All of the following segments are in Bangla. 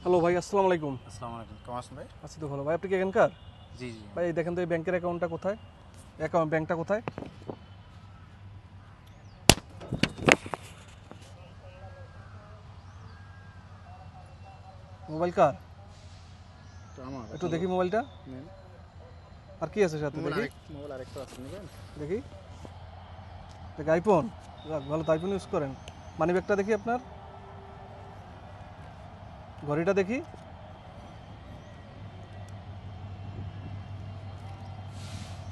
হ্যালো ভাই, আসসালামু আলাইকুম। আসসালামু আলাইকুম, কেমন আছেন ভাই? আছি তো ভালো। ভাই আপনি কি এখানকার? জি জি। ভাই দেখেন তো এই ব্যাংকের অ্যাকাউন্টটা কোথায়? ব্যাংকটা কোথায়? মোবাইল কার? তো আমার একটু দেখি মোবাইলটা। নেন। আর কি আছে সাথে দেখি? মোবাইল আরেকটা আছে, নেবেন? দেখি। দেখি আইফোন। যাক ভালো, তো আইফোন ইউজ করেন। মানি ব্যাগটা দেখি আপনার। ঘড়িটা দেখি।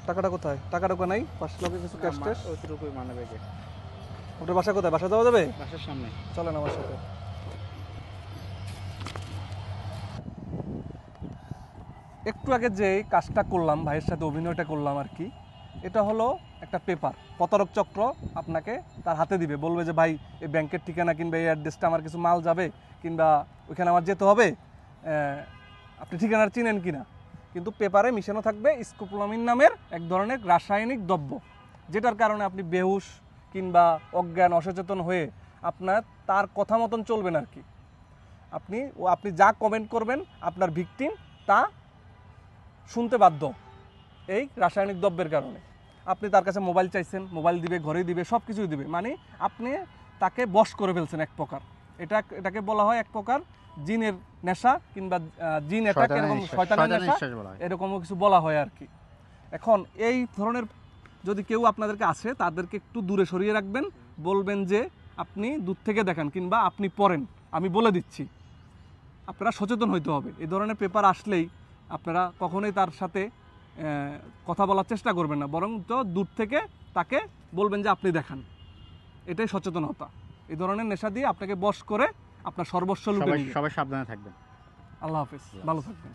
টাকাটা কোথায়? টাকা টাকা নাই? 5 লাখের কিছু ক্যাশ ট্যাশ? ওইটুকুই মানে ব্যাগে। আপনার বাসা কোথায়? বাসা যাওয়া যাবে? বাসার সামনে। চলেন আমার সাথে। একটু আগে যে কাজটা করলাম, ভাইয়ের সাথে অভিনয়টা করলাম আর কি, এটা হলো একটা পেপার। প্রতারক চক্র আপনাকে তার হাতে দিবে, বলবে যে ভাই এই ব্যাংকের ঠিকানা কিংবা এই অ্যাড্রেসটা আমার কিছু মাল যাবে কিংবা ওইখানে আমার যেতে হবে, আপনি ঠিকানার চিনেন কিনা। কিন্তু পেপারে মিশানো থাকবে স্কোপোলামিন নামের এক ধরনের রাসায়নিক দ্রব্য, যেটার কারণে আপনি বেহুশ কিংবা অজ্ঞান অসচেতন হয়ে আপনার তার কথা মতন চলবেন আর কি। আপনি যা কমেন্ট করবেন আপনার ভিকটিম তা শুনতে বাধ্য এই রাসায়নিক দ্রব্যের কারণে। আপনি তার কাছে মোবাইল চাইছেন, মোবাইল দিবে, ঘড়ি দিবে, সব কিছুই দিবে, মানে আপনি তাকে বশ করে ফেলছেন এক প্রকার। এটাকে বলা হয় এক প্রকার জিনের নেশা কিংবা জিন অ্যাটাক, এরকম শয়তানের নেশা, এরকমও কিছু বলা হয় আর কি। এখন এই ধরনের যদি কেউ আপনাদেরকে আসে, তাদেরকে একটু দূরে সরিয়ে রাখবেন, বলবেন যে আপনি দূর থেকে দেখেন কিংবা আপনি পড়েন, আমি বলে দিচ্ছি। আপনারা সচেতন হইতে হবে। এই ধরনের পেপার আসলেই আপনারা কখনোই তার সাথে কথা বলার চেষ্টা করবেন না, বরং তো দূর থেকে তাকে বলবেন যে আপনি দেখান। এটাই সচেতনতা। এই ধরনের নেশা দিয়ে আপনাকে বশ করে আপনার সর্বস্ব লুটে নিবে। সবাই সাবধানে থাকবেন। আল্লাহ হাফেজ, ভালো থাকবেন।